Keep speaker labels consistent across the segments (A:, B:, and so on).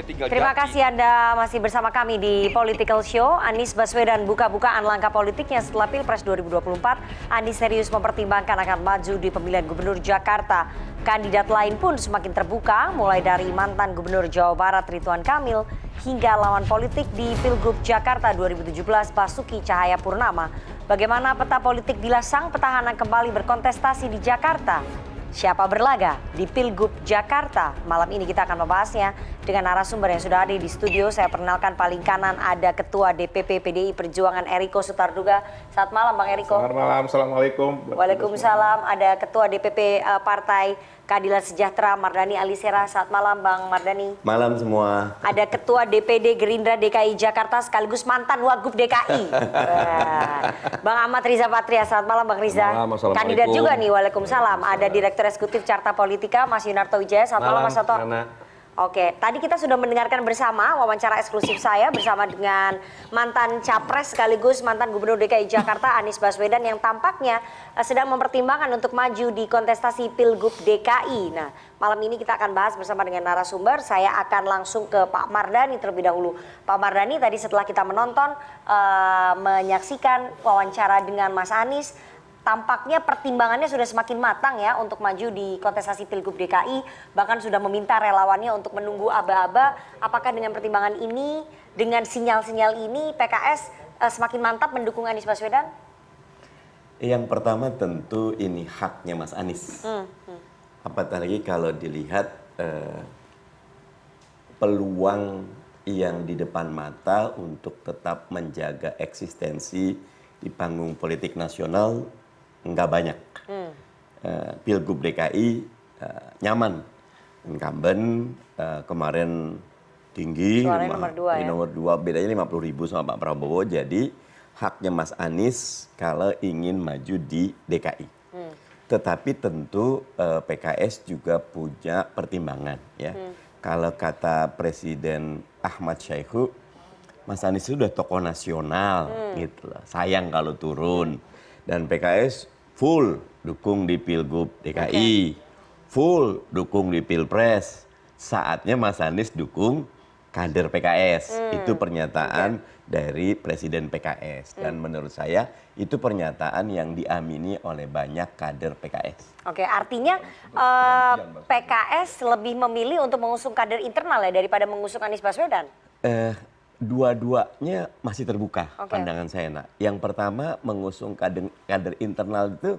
A: tinggal
B: Terima
A: janji.
B: kasih Anda masih bersama kami di Political Show. Anies Baswedan buka-bukaan langkah politiknya setelah Pilpres 2024. Anies serius mempertimbangkan akan maju di pemilihan Gubernur Jakarta. Kandidat lain pun semakin terbuka, mulai dari mantan Gubernur Jawa Barat Ridwan Kamil hingga lawan politik di Pilgub Jakarta 2017 Basuki Cahayapurnama. Bagaimana peta politik bila sang petahana kembali berkontestasi di Jakarta? Siapa berlaga di Pilgub Jakarta? Malam ini kita akan membahasnya dengan narasumber yang sudah ada di studio. Saya perkenalkan paling kanan ada Ketua DPP PDI Perjuangan Eriko Sutarduga. Selamat malam Bang Eriko.
C: Selamat malam, Assalamualaikum.
B: Waalaikumsalam. Ada Ketua DPP Partai Keadilan Sejahtera Mardani Alisera. Selamat malam Bang Mardani.
D: Malam semua.
B: Ada Ketua DPD Gerindra DKI Jakarta sekaligus mantan Wagub DKI. Bang Ahmad Riza Patria. Selamat malam Bang Riza.
C: Malam, Assalamualaikum.
B: Kandidat juga nih, Waalaikumsalam. Ada Direktur Eksekutif Carta Politika Mas Yunarto Wijaya. Selamat malam Mas Soto. Oke, tadi kita sudah mendengarkan bersama wawancara eksklusif saya bersama dengan mantan Capres sekaligus mantan Gubernur DKI Jakarta Anies Baswedan yang tampaknya sedang mempertimbangkan untuk maju di kontestasi Pilgub DKI. Nah, malam ini kita akan bahas bersama dengan narasumber. Saya akan langsung ke Pak Mardani terlebih dahulu. Pak Mardani, tadi setelah kita menonton, menyaksikan wawancara dengan Mas Anies, tampaknya pertimbangannya sudah semakin matang ya untuk maju di kontestasi Pilgub DKI. Bahkan sudah meminta relawannya untuk menunggu aba-aba. Apakah dengan pertimbangan ini, dengan sinyal-sinyal ini, PKS semakin mantap mendukung Anies Baswedan?
D: Yang pertama tentu ini haknya Mas Anies. Apalagi kalau dilihat peluang yang di depan mata untuk tetap menjaga eksistensi di panggung politik nasional nggak banyak. Pilgub DKI nyaman, incumbent kemarin tinggi, nomor 2 bedanya 50.000 sama Pak Prabowo, jadi haknya Mas Anies kalau ingin maju di DKI. Tetapi tentu PKS juga punya pertimbangan ya. Kalau kata Presiden Ahmad Syaihu, Mas Anies itu udah tokoh nasional gitu loh. Sayang kalau turun. Dan PKS full dukung di Pilgub DKI. Full dukung di Pilpres. Saatnya Mas Anies dukung kader PKS. Itu pernyataan dari Presiden PKS. Dan menurut saya itu pernyataan yang diamini oleh banyak kader PKS.
B: Oke, artinya PKS lebih memilih untuk mengusung kader internal ya daripada mengusung Anies Baswedan?
D: Dua-duanya masih terbuka pandangan saya, nak. Yang pertama mengusung kader internal itu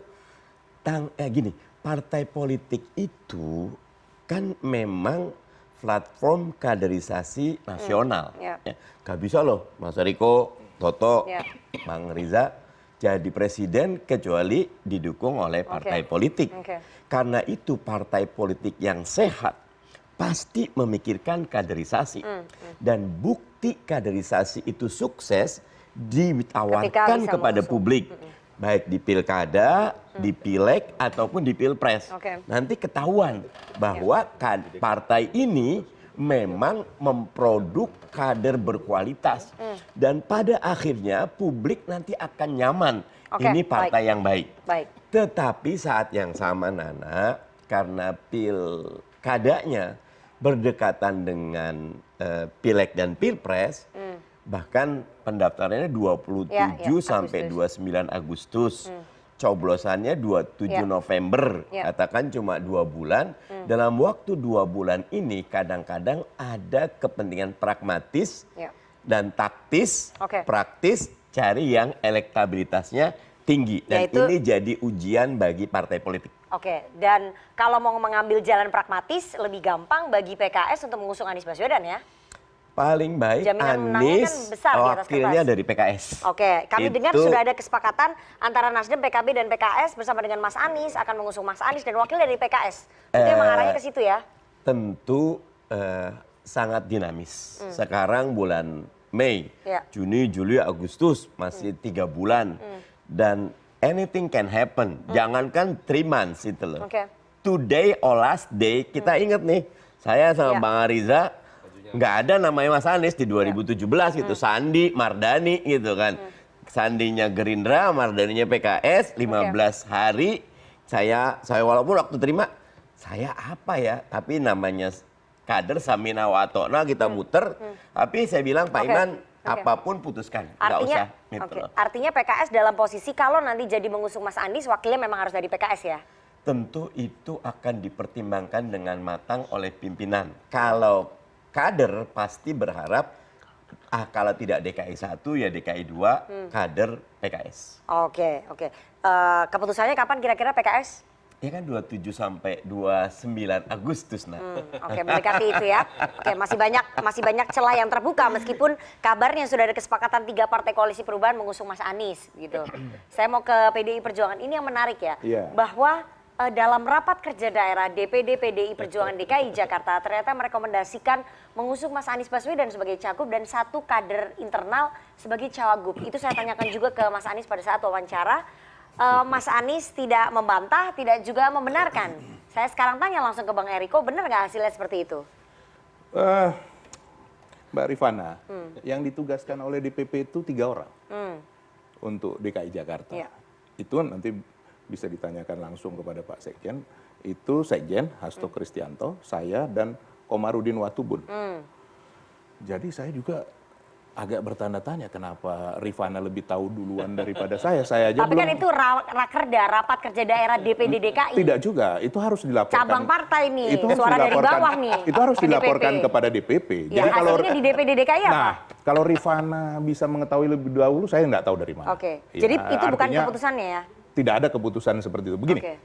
D: gini, partai politik itu kan memang platform kaderisasi nasional. Gak bisa loh Mas Eriko, Toto, Bang Riza jadi presiden kecuali didukung oleh partai politik. Karena itu partai politik yang sehat pasti memikirkan kaderisasi. Dan bukti kaderisasi itu sukses ditawarkan kepada publik. Baik di pilkada, di pileg, ataupun di pilpres. Nanti ketahuan bahwa partai ini memang memproduk kader berkualitas. Dan pada akhirnya publik nanti akan nyaman. Ini partai yang baik. Tetapi saat yang sama Nana, karena pilkadanya berdekatan dengan pileg dan pilpres, bahkan pendaftarannya 27 sampai 29 Agustus. Coblosannya 27 November, katakan cuma 2 bulan. Dalam waktu 2 bulan ini kadang-kadang ada kepentingan pragmatis dan taktis, praktis, cari yang elektabilitasnya tinggi. Dan ini jadi ujian bagi partai politik.
B: Oke, dan kalau mau mengambil jalan pragmatis lebih gampang bagi PKS untuk mengusung Anies Baswedan ya?
D: Paling baik
B: jaminan
D: Anies
B: kan besar
D: wakilnya dari PKS.
B: Oke, kami dengar sudah ada kesepakatan antara Nasdem, PKB dan PKS bersama dengan Mas Anies akan mengusung Mas Anies dan wakil dari PKS. Itu emang arahnya ke situ ya?
D: Tentu sangat dinamis. Sekarang bulan Mei, Juni, Juli, Agustus masih 3 bulan. Dan anything can happen. Jangankan 3 months itu loh. Today or last day, kita ingat nih, saya sama Bang Ariza nggak ada namanya Mas Anies di 2017 gitu. Sandi, Mardani gitu kan. Sandinya Gerindra, Mardaninya PKS, 15 hari. Saya walaupun waktu terima, saya apa ya? Tapi namanya kader samina wa atona kita muter. Tapi saya bilang Pak Iman, apapun putuskan, nggak usah.
B: Artinya PKS dalam posisi kalau nanti jadi mengusung Mas Anies, wakilnya memang harus dari PKS ya?
D: Tentu itu akan dipertimbangkan dengan matang oleh pimpinan. Kalau kader pasti berharap, kalau tidak DKI 1 ya DKI 2, kader PKS.
B: Oke. Keputusannya kapan kira-kira PKS?
D: Ya kan 27 sampai 29 Agustus
B: Oke, mendekati itu ya. Oke, masih banyak celah yang terbuka meskipun kabarnya sudah ada kesepakatan 3 partai koalisi perubahan mengusung Mas Anies gitu. Saya mau ke PDI Perjuangan. Ini yang menarik ya, bahwa dalam rapat kerja daerah DPD PDI Perjuangan DKI Jakarta ternyata merekomendasikan mengusung Mas Anies Baswedan sebagai cagup dan 1 kader internal sebagai cawagup. Itu saya tanyakan juga ke Mas Anies pada saat wawancara. Mas Anies tidak membantah, tidak juga membenarkan. Saya sekarang tanya langsung ke Bang Eriko, benar nggak hasilnya seperti itu?
A: Mbak Rifana, yang ditugaskan oleh DPP itu 3 orang untuk DKI Jakarta. Itu nanti bisa ditanyakan langsung kepada Pak Sekjen. Itu Sekjen Hasto Kristianto, saya dan Komarudin Watubun. Jadi saya juga agak bertanda-tanya kenapa Rifana lebih tahu duluan daripada saya. Saya aja
B: Tapi
A: belum.
B: kan itu rakerda, rapat kerja daerah DPD DKI.
A: Tidak juga, itu harus dilaporkan.
B: Cabang partai nih,
A: Itu harus
B: suara dari
A: dilaporkan,
B: bawah nih.
A: Itu harus
B: ke
A: dilaporkan
B: DPP.
A: kepada DPP.
B: Ya, hasilnya di DPD DKI apa?
A: Nah, kalau Rifana bisa mengetahui lebih dahulu, saya nggak tahu dari mana.
B: Oke,
A: Ya,
B: jadi itu bukan
A: artinya
B: keputusannya ya?
A: Tidak ada keputusan seperti itu. Begini,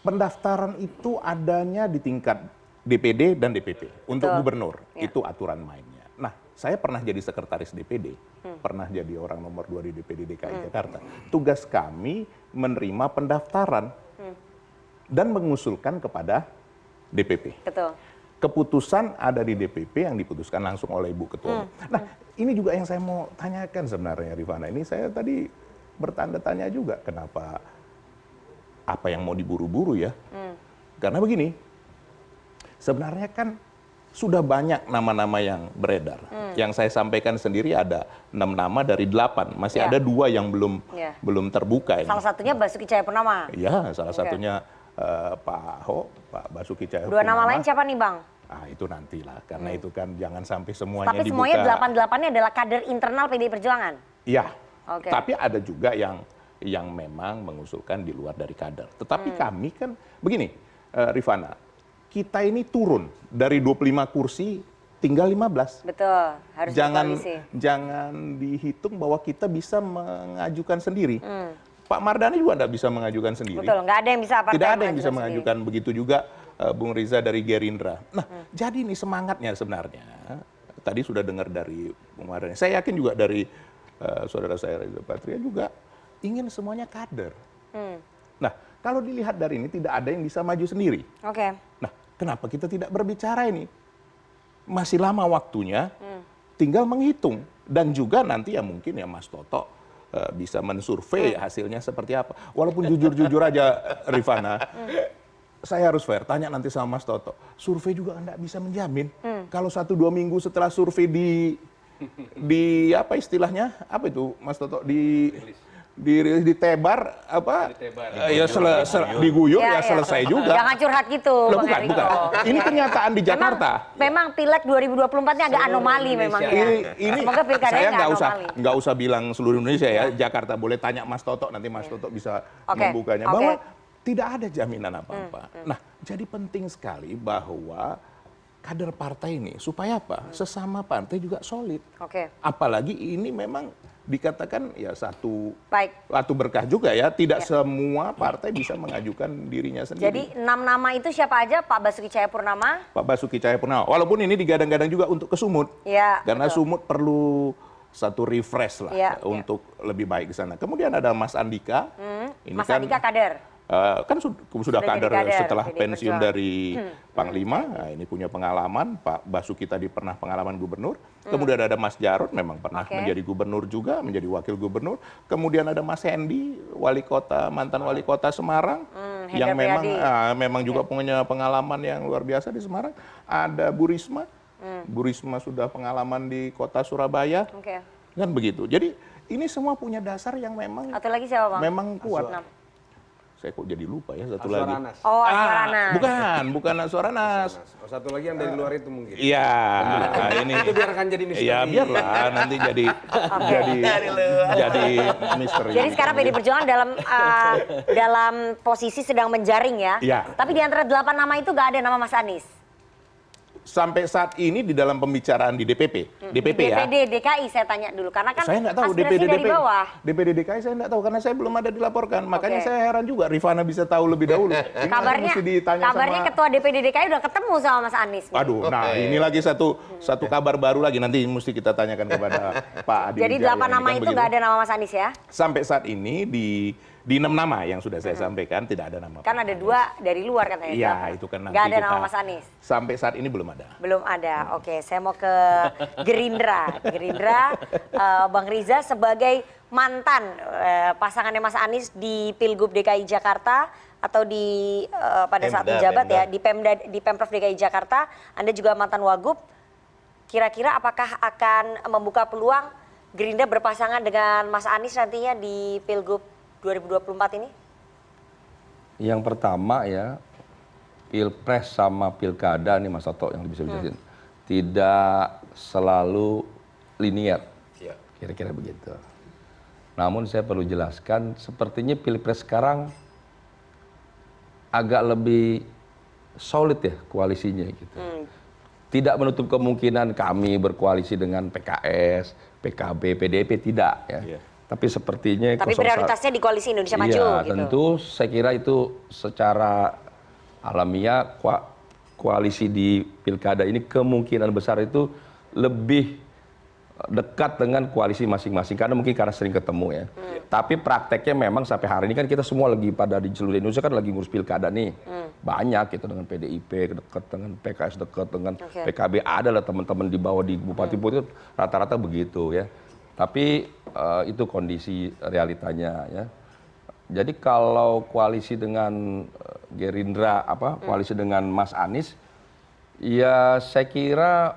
A: pendaftaran itu adanya di tingkat DPD dan DPP untuk gubernur. Itu aturan mainnya. Nah, saya pernah jadi sekretaris DPD, pernah jadi orang nomor 2 di DPD DKI Jakarta. Tugas kami menerima pendaftaran dan mengusulkan kepada DPP.
B: Betul.
A: Keputusan ada di DPP yang diputuskan langsung oleh Ibu Ketua. Nah, ini juga yang saya mau tanyakan sebenarnya, Rifana. Ini saya tadi bertanda tanya juga, kenapa apa yang mau diburu-buru ya? Karena begini, sebenarnya kan sudah banyak nama-nama yang beredar. Yang saya sampaikan sendiri ada 6 nama dari 8. Masih ada 2 yang belum terbuka.
B: Salah satunya Basuki Cahayapurnama.
A: Iya, salah satunya Pak Ahok, Pak Basuki Cahayapurnama.
B: 2 nama lain siapa nih Bang?
A: Ah, itu nantilah, karena itu kan jangan sampai semuanya
B: Tapi
A: dibuka.
B: semuanya 8-8-nya adalah kader internal PDI Perjuangan?
A: Iya,
B: Oke.
A: tapi ada juga yang memang mengusulkan di luar dari kader. Tetapi kami kan, begini Rifana, kita ini turun dari 25 kursi tinggal 15.
B: Betul, harus berkoalisi.
A: Jangan dihitung bahwa kita bisa mengajukan sendiri. Pak Mardhani juga tidak bisa mengajukan sendiri.
B: Betul, nggak ada yang bisa partai
A: Tidak ada yang bisa
B: sendiri.
A: mengajukan, begitu juga Bung Riza dari Gerindra. Nah, jadi ini semangatnya sebenarnya. Tadi sudah dengar dari Bung Mardhani. Saya yakin juga dari saudara saya Reza Patria juga ingin semuanya kader. Nah, kalau dilihat dari ini tidak ada yang bisa maju sendiri.
B: Oke.
A: Nah, kenapa kita tidak berbicara ini? Masih lama waktunya, tinggal menghitung. Dan juga nanti ya mungkin ya Mas Toto bisa mensurvei hasilnya seperti apa. Walaupun jujur-jujur aja Rifana, saya harus fair, tanya nanti sama Mas Toto. Survei juga Anda bisa menjamin. Kalau 1-2 minggu setelah survei di apa istilahnya? Apa itu Mas Toto? Ditebar apa? Ya diguyur ya selesai juga.
B: Jangan curhat gitu,
A: Loh,
B: Bang Eriko.
A: bukan. Ini kenyataan di Jakarta.
B: Memang Pileg 2024-nya agak anomali memang ya.
A: Ini
B: Semoga pilkadanya
A: saya
B: nggak anomali.
A: nggak usah bilang seluruh Indonesia ya. Jakarta boleh tanya Mas Toto, nanti Mas Toto bisa membukanya bahwa tidak ada jaminan apa-apa. Nah, jadi penting sekali bahwa kader partai ini supaya apa? Sesama partai juga solid. Apalagi ini memang dikatakan ya satu berkah juga ya. Tidak semua partai bisa mengajukan dirinya sendiri.
B: Jadi 6 nama itu siapa aja? Pak Basuki Cahayapurnama?
A: Pak Basuki Cahayapurnama. Walaupun ini digadang-gadang juga untuk ke Sumut.
B: Ya,
A: karena
B: betul.
A: Sumut perlu satu refresh lah untuk lebih baik di sana. Kemudian ada Mas Andika. Ini
B: Mas
A: kan,
B: Andika kader?
A: kan sudah kader setelah
B: PDI
A: pensiun
B: Perjuangan.
A: dari Panglima. Nah, ini punya pengalaman. Pak Basuki tadi pernah pengalaman gubernur. Kemudian ada Mas Jarod, memang pernah menjadi gubernur juga, menjadi wakil gubernur. Kemudian ada Mas Hendy, wali kota, mantan wali kota Semarang, yang memang juga punya pengalaman yang luar biasa di Semarang. Ada Bu Risma. Bu Risma sudah pengalaman di kota Surabaya. Kan begitu. Jadi ini semua punya dasar yang memang
B: Atau lagi siapa Bang?
A: memang kuat. Saya kok jadi lupa ya satu lagi.
C: Aswaranas.
B: Oh, Aswaranas.
A: Bukan Aswaranas.
C: Oh, satu lagi yang dari luar itu mungkin.
A: Iya, ini.
C: Itu biarkan jadi misteri.
A: Ya biarlah nanti jadi misteri.
B: Jadi sekarang PD Perjuangan dalam posisi sedang menjaring ya.
A: Iya.
B: Tapi di antara 8 nama itu nggak ada nama Mas Anies.
A: Sampai saat ini di dalam pembicaraan di DPP ya.
B: DPD DKI saya tanya dulu karena kan
A: Saya nggak tahu
B: aspirasi dari bawah.
A: DPD DKI saya nggak tahu karena saya belum ada dilaporkan. Makanya saya heran juga Rifana bisa tahu lebih dahulu. Ini
B: Kabarnya ketua DPD DKI udah ketemu sama Mas Anies.
A: Aduh, nah ini lagi satu kabar baru lagi nanti mesti kita tanyakan kepada Pak Adi.
B: Jadi 8 nama itu nggak ada nama Mas Anies ya?
A: Sampai saat ini di 6 nama yang sudah saya sampaikan tidak ada nama.
B: Kan ada 2 dari luar katanya.
A: Iya, itu kan nanti
B: nggak ada nama Mas Anies.
A: Sampai saat ini belum ada.
B: Belum ada. Oke, saya mau ke Gerindra. Bang Riza sebagai mantan pasangannya Mas Anies di Pilgub DKI Jakarta atau pada saat menjabat ya di Pemprov DKI Jakarta, Anda juga mantan Wagub. Kira-kira apakah akan membuka peluang Gerindra berpasangan dengan Mas Anies nantinya di Pilgub 2024 ini?
E: Yang pertama ya, Pilpres sama Pilkada nih Mas Toto yang bisa dijelasin. Tidak selalu linear, kira-kira begitu. Namun saya perlu jelaskan, sepertinya Pilpres sekarang agak lebih solid ya koalisinya gitu. Tidak menutup kemungkinan kami berkoalisi dengan PKS, PKB, PDIP, tidak ya. Tapi sepertinya...
B: Tapi prioritasnya di Koalisi Indonesia Maju
E: iya,
B: gitu.
E: tentu saya kira itu secara alamiah koalisi di Pilkada ini kemungkinan besar itu lebih dekat dengan koalisi masing-masing. Karena sering ketemu ya. Tapi prakteknya memang sampai hari ini kan kita semua lagi pada di seluruh Indonesia kan lagi ngurus Pilkada nih. Banyak gitu dengan PDIP, dekat dengan PKS, dekat dengan PKB. Ada lah teman-teman di bawah di Bupati-Bupati rata-rata begitu ya. Tapi itu kondisi realitanya ya. Jadi kalau koalisi dengan Gerindra koalisi dengan Mas Anies, ya saya kira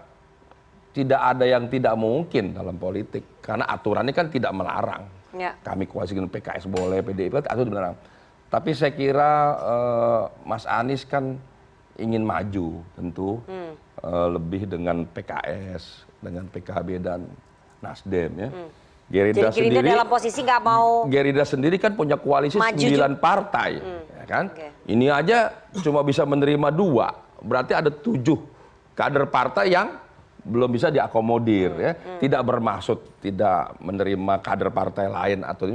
E: tidak ada yang tidak mungkin dalam politik karena aturannya kan tidak melarang. Ya. Kami koalisi dengan PKS boleh, PDIP atau melarang. Tapi saya kira Mas Anies kan ingin maju tentu lebih dengan PKS, dengan PKB dan Nasdem ya. Gerindra
B: jadi Gerindra
E: sendiri
B: dalam posisi nggak mau.
E: Gerindra sendiri kan punya koalisi 9 partai, ya kan? Ini aja cuma bisa menerima 2, berarti ada 7 kader partai yang belum bisa diakomodir ya. Tidak bermaksud tidak menerima kader partai lain atau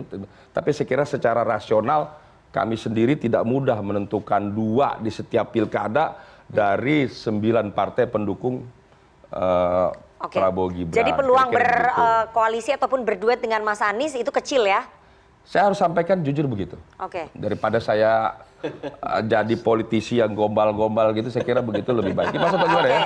E: tapi saya kira secara rasional kami sendiri tidak mudah menentukan 2 di setiap pilkada dari 9 partai pendukung Prabowo Gibran.
B: Jadi peluang berkoalisi ataupun berduet dengan Mas Anies itu kecil ya?
E: Saya harus sampaikan jujur begitu. Daripada saya jadi politisi yang gombal-gombal gitu, saya kira begitu lebih baik. Mas Toto gimana ya?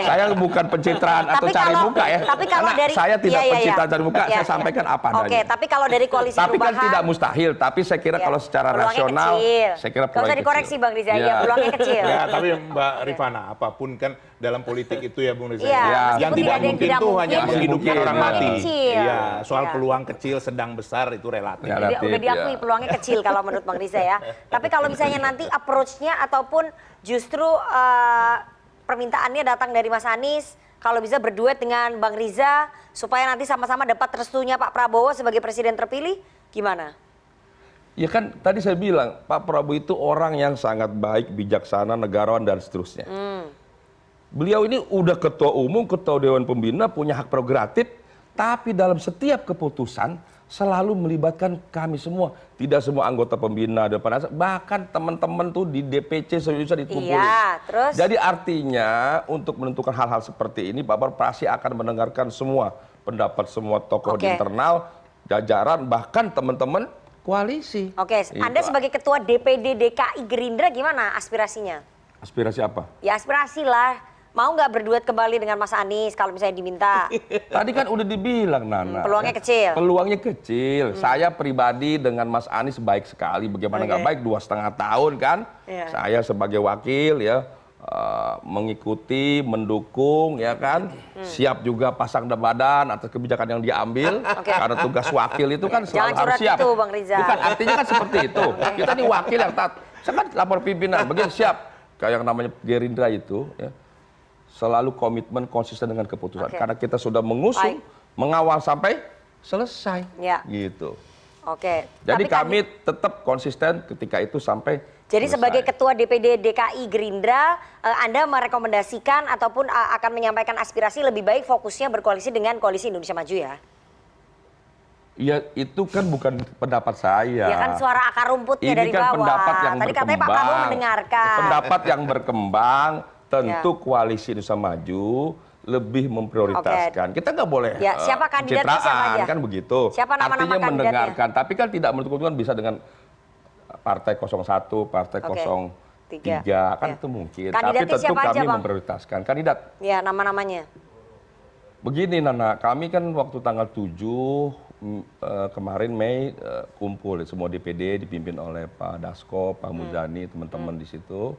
E: Saya bukan pencitraan atau cari muka ya.
B: Tapi kalau dari
E: saya tidak pencitraan cari muka, saya sampaikan apa adanya.
B: Tapi kalau dari koalisi
E: tapi
B: perubahan.
E: Tapi kan tidak mustahil. Tapi saya kira kalau secara rasional, saya kira peluangnya kecil.
B: Gak usah dikoreksi Bang Riza, ya peluangnya kecil.
A: Ya, tapi Mbak Rifana, apapun kan dalam politik itu ya Bung Riza.
B: Ya,
A: yang tidak mungkin itu hanya menghidupkan orang mati. Iya, soal peluang kecil, sedang, besar itu relatif.
B: Udah diakui peluangnya kecil kalau menurut Bang Riza ya. Tapi kalau misalnya nanti approach-nya ataupun justru permintaannya datang dari Mas Anies, kalau bisa berduet dengan Bang Riza supaya nanti sama-sama dapat restunya Pak Prabowo sebagai presiden terpilih, gimana?
E: Ya kan tadi saya bilang Pak Prabowo itu orang yang sangat baik, bijaksana, negarawan dan seterusnya. Beliau ini udah ketua umum, ketua dewan pembina, punya hak prerogatif, tapi dalam setiap keputusan selalu melibatkan kami semua. Tidak semua anggota pembina dan penasihat, bahkan teman-teman tuh di DPC bisa dikumpulin.
B: Iya, terus?
E: Jadi artinya untuk menentukan hal-hal seperti ini, Pak Prabowo pasti akan mendengarkan semua pendapat semua tokoh di internal, jajaran, bahkan teman-teman koalisi.
B: Anda sebagai ketua DPD DKI Gerindra gimana aspirasinya?
E: Aspirasi apa?
B: Ya aspirasi lah. Mau nggak berduet kembali dengan Mas Anies kalau misalnya diminta?
E: Tadi kan udah dibilang Nana.
B: Peluangnya kecil.
E: Peluangnya kecil. Saya pribadi dengan Mas Anies baik sekali. Bagaimana nggak baik 2,5 tahun kan? Saya sebagai wakil ya mengikuti, mendukung, ya kan, siap juga pasang badan atas kebijakan yang diambil, karena tugas wakil itu kan selalu
B: Jangan
E: harus
B: curhat
E: siap.
B: itu, Bang Rizal.
E: Bukan, artinya kan seperti itu. Kita nih wakil yang taat. Saya kan lapor pimpinan, bagian siap. Kayak yang namanya Gerindra itu, ya, selalu komitmen konsisten dengan keputusan. Karena kita sudah mengusung, mengawal sampai selesai, gitu.
B: Oke.
E: Jadi
B: Tapi
E: kami tetap konsisten ketika itu sampai
B: Jadi
E: selesai.
B: sebagai Ketua DPD DKI Gerindra, Anda merekomendasikan ataupun akan menyampaikan aspirasi lebih baik fokusnya berkoalisi dengan Koalisi Indonesia Maju ya?
E: Ya itu kan bukan pendapat saya.
B: Ya kan suara akar rumputnya
E: Ini
B: dari
E: kan
B: bawah.
E: pendapat yang
B: Tadi katanya Pak Prabowo mendengarkan.
E: Pendapat yang berkembang, tentu Koalisi Indonesia Maju lebih memprioritaskan. Kita nggak boleh
B: siapa kandidatnya, siapa
E: pencitraan,
B: aja?
E: kan begitu.
B: Siapa nama-nama
E: Artinya
B: kandidatnya?
E: mendengarkan, tapi kan tidak menutup kemungkinan bisa dengan Partai 01, Partai 03, kan itu mungkin.
B: Kandidatnya
E: tapi tentu
B: siapa aja,
E: kami
B: Bang?
E: memprioritaskan kandidat.
B: Ya, nama-namanya.
E: Begini Nana, kami kan waktu tanggal 7 kemarin Mei kumpul semua DPD dipimpin oleh Pak Dasko, Pak Muzani, teman-teman di situ.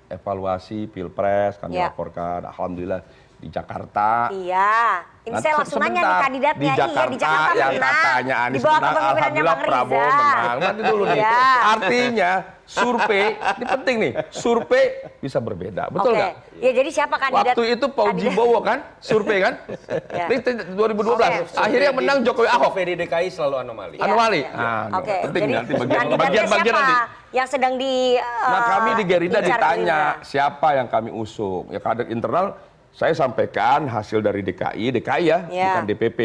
E: Evaluasi Pilpres kami laporkan, alhamdulillah di Jakarta.
B: Iya, ini saya langsung nanya nih kandidatnya.
E: Di Jakarta,
B: di Jakarta
E: yang
B: menang.
E: katanya Anies
B: Di bawah
E: menang,
B: kepemimpinannya
E: alhamdulillah
B: Bang
E: Prabowo
B: Rizal.
E: menang. Nanti dulu nih.
B: Iya.
E: Artinya survei, ini penting nih, survei bisa berbeda, betul nggak?
B: Ya jadi siapa kandidat?
E: Waktu itu Pak Jibowo kan, survei kan? Ini 2012, akhirnya menang Jokowi Ahok.
C: Survei di DKI selalu anomali.
E: Anomali.
B: Jadi
E: Penting nanti
B: kandidatnya
E: bagian-bagian
B: siapa
E: nanti.
B: yang sedang di
E: Nah kami di Gerindra
B: incar
E: ditanya
B: Gerindra?
E: siapa yang kami usung. Ya kader internal saya sampaikan hasil dari DKI ya, bukan DPP.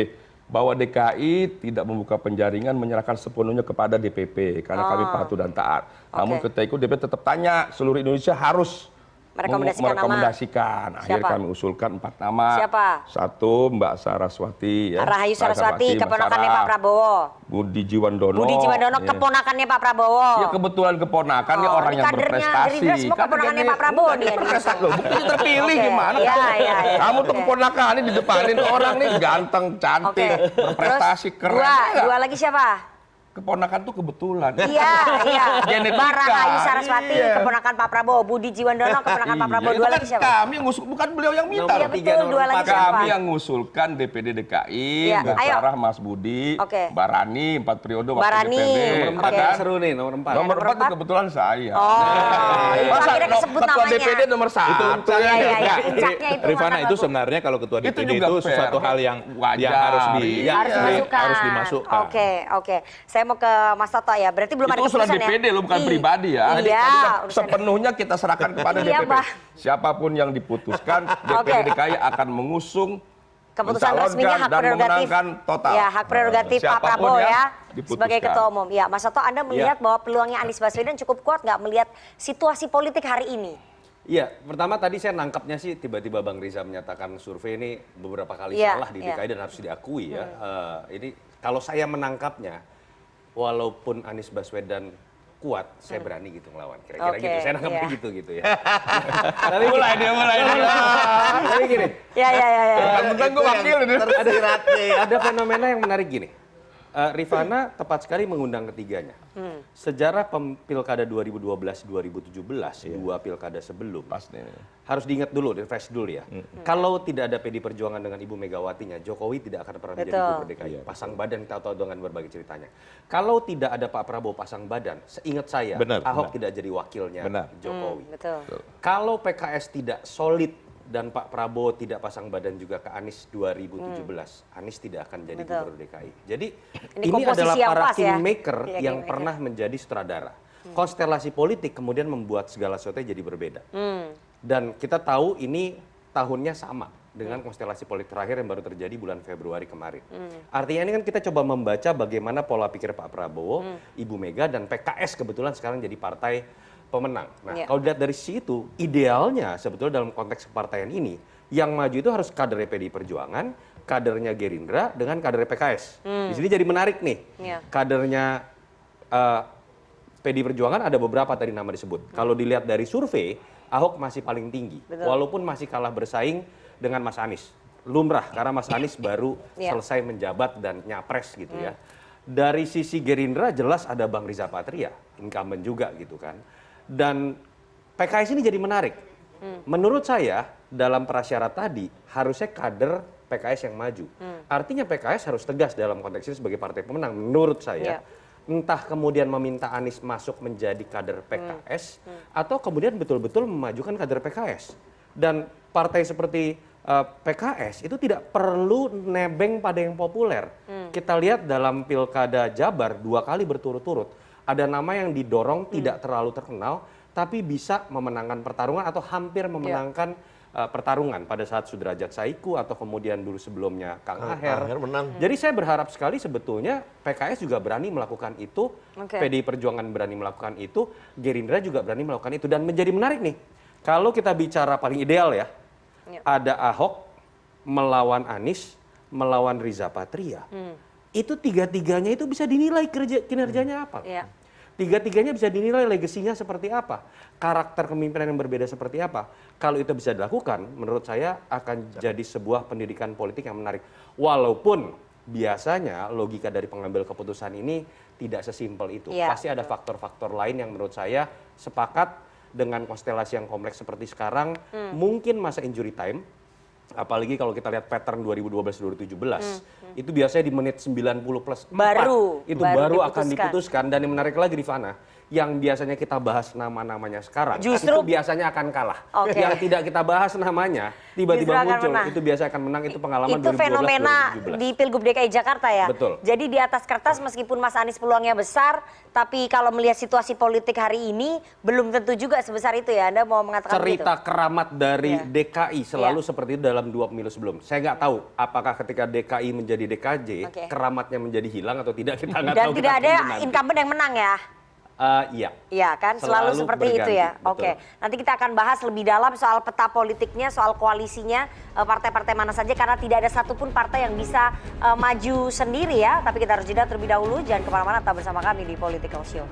E: Bahwa DKI tidak membuka penjaringan menyerahkan sepenuhnya kepada DPP. Karena kami patuh dan taat. Namun ketika itu DPP tetap tanya seluruh Indonesia harus merekomendasikan. Akhirnya kami usulkan 4 nama.
B: Siapa?
E: 1 Mbak Saraswati. Ya.
B: Rahayu Saraswati, keponakannya Pak Prabowo.
E: Budi Jiwandono.
B: Budi Jiwandono, keponakannya Pak Prabowo.
E: Ya kebetulan keponakannya orang yang berprestasi.
B: Gerindra semua keponakannya Pak Prabowo nih.
E: Loh, buktinya terpilih gimana? Kamu tuh keponakan ini di depanin orang nih ganteng, cantik, berprestasi, keren.
B: Dua lagi siapa?
E: Keponakan tuh kebetulan.
B: Iya.
E: Genetika.
B: Mbak Rahayu Saraswati, keponakan Pak Prabowo. Budi Jiwandono, keponakan Pak Prabowo. Dua lagi siapa?
E: Kami ngusul, bukan beliau yang minta.
B: Iya betul, dua lagi siapa?
E: Kami yang ngusulkan DPD DKI, Mbak Sarah, Mas Budi, Mbak Rani, 4 periode waktu DPD.
C: Nomor 4 seru nih, nomor 4.
E: Nomor 4 itu kebetulan saya.
B: Itu akhirnya kesebut
E: Ketua
B: namanya.
E: DPD nomor 1.
B: Iya. Puncaknya itu
A: Rifana
B: mana,
A: itu
B: Pak?
A: sebenarnya kalau ketua DPD
E: juga
A: itu
E: fair.
A: sesuatu hal yang
E: Wajar.
A: harus dimasukkan.
B: Oke. Saya mau ke Mas Toto ya. Berarti belum ada
E: Itu usulan
B: keputusan ya?
E: DPD lo bukan pribadi ya. Jadi
B: Iya.
E: kan sepenuhnya kita serahkan kepada
B: Iya,
E: DPP.
B: Bah.
E: Siapapun yang diputuskan, DPD DKI akan mengusung,
B: Keputusan resminya hak
E: dan
B: prerogatif.
E: memenangkan total.
B: Ya, hak prerogatif Pak
E: Siapapun
B: Prabowo
E: yang
B: ya
E: diputuskan.
B: sebagai ketua umum. Ya, Mas Toto, Anda melihat bahwa peluangnya Anies Baswedan cukup kuat nggak melihat situasi politik hari ini?
C: Iya, pertama tadi saya nangkapnya sih tiba-tiba Bang Riza menyatakan survei ini beberapa kali salah di DKI dan harus diakui ya. Ini kalau saya menangkapnya, walaupun Anies Baswedan kuat, saya berani gitu ngelawan. Kira-kira gitu, saya nangkapnya gitu ya. Tapi
E: mulai dia.
C: Tapi gini,
B: Ya.
E: Bukan gue wakil ini.
C: ada fenomena yang menarik gini. Rifana tepat sekali mengundang ketiganya. Sejarah pilkada 2012-2017, dua pilkada sebelum, harus diingat dulu, refresh dulu ya. Kalau tidak ada PD Perjuangan dengan Ibu Megawatinya, Jokowi tidak akan pernah menjadi gubernur DKI. Pasang badan kita tahu dengan berbagai ceritanya. Kalau tidak ada Pak Prabowo pasang badan, seingat saya, Ahok tidak jadi wakilnya Jokowi. Kalau PKS tidak solid dan Pak Prabowo tidak pasang badan juga ke Anies 2017, Anies tidak akan jadi gubernur DKI. Jadi ini adalah para kingmaker yang pernah menjadi sutradara. Konstelasi politik kemudian membuat segala sesuatu jadi berbeda. Dan kita tahu ini tahunnya sama dengan konstelasi politik terakhir yang baru terjadi bulan Februari kemarin. Artinya ini kan kita coba membaca bagaimana pola pikir Pak Prabowo, Ibu Mega, dan PKS kebetulan sekarang jadi partai pemenang. Nah, kalau dilihat dari situ, idealnya sebetulnya dalam konteks kepartaian ini, yang maju itu harus kader PDI Perjuangan, kadernya Gerindra, dengan kader PKS. Di sini jadi menarik nih. Kadernya PDI Perjuangan ada beberapa tadi nama disebut. Kalau dilihat dari survei, Ahok masih paling tinggi. Walaupun masih kalah bersaing dengan Mas Anies. Lumrah, karena Mas Anies baru selesai menjabat dan nyapres gitu ya. Dari sisi Gerindra jelas ada Bang Riza Patria, incumbent juga gitu kan. Dan PKS ini jadi menarik. Menurut saya dalam prasyarat tadi harusnya kader PKS yang maju. Artinya PKS harus tegas dalam konteks ini sebagai partai pemenang menurut saya. Entah kemudian meminta Anies masuk menjadi kader PKS atau kemudian betul-betul memajukan kader PKS. Dan partai seperti PKS itu tidak perlu nebeng pada yang populer. Kita lihat dalam Pilkada Jabar 2 kali berturut-turut ada nama yang didorong tidak terlalu terkenal tapi bisa memenangkan pertarungan atau hampir memenangkan pertarungan pada saat Sudrajat Saiku atau kemudian dulu sebelumnya Kang Aher.
D: menang.
C: Jadi saya berharap sekali sebetulnya PKS juga berani melakukan itu, PDI Perjuangan berani melakukan itu, Gerindra juga berani melakukan itu. Dan menjadi menarik nih, kalau kita bicara paling ideal ya, ada Ahok melawan Anies, melawan Riza Patria. Itu tiga-tiganya itu bisa dinilai kinerjanya apa. Tiga-tiganya bisa dinilai legasinya seperti apa, karakter kepemimpinan yang berbeda seperti apa. Kalau itu bisa dilakukan, menurut saya akan jadi sebuah pendidikan politik yang menarik. Walaupun biasanya logika dari pengambil keputusan ini tidak sesimpel itu. Pasti ada faktor-faktor lain yang menurut saya sepakat dengan konstelasi yang kompleks seperti sekarang, mungkin masa injury time. Apalagi kalau kita lihat pattern 2012-2017, itu biasanya di menit 90 plus 4, itu baru akan diputuskan. Dan yang menarik lagi Rifana, yang biasanya kita bahas nama-namanya sekarang,
B: justru
C: itu biasanya akan kalah. Yang tidak kita bahas namanya, tiba-tiba muncul, itu biasa akan menang, itu pengalaman 2012-2017.
B: Itu fenomena di Pilgub DKI Jakarta ya?
C: Betul.
B: Jadi di atas kertas meskipun Mas Anies peluangnya besar, tapi kalau melihat situasi politik hari ini, belum tentu juga sebesar itu ya, Anda mau mengatakan
C: cerita
B: begitu?
C: keramat dari DKI selalu seperti itu dalam 2 pemilu sebelum. Saya nggak tahu apakah ketika DKI menjadi DKJ, keramatnya menjadi hilang atau tidak, kita nggak tahu.
B: Dan tidak ada incumbent yang menang ya?
C: Iya.
B: Iya kan, selalu seperti itu ya. Oke, nanti kita akan bahas lebih dalam soal peta politiknya, soal koalisinya, partai-partai mana saja, karena tidak ada satupun partai yang bisa maju sendiri ya. Tapi kita harus jeda terlebih dahulu, jangan kemana-mana, tetap bersama kami di Political Show.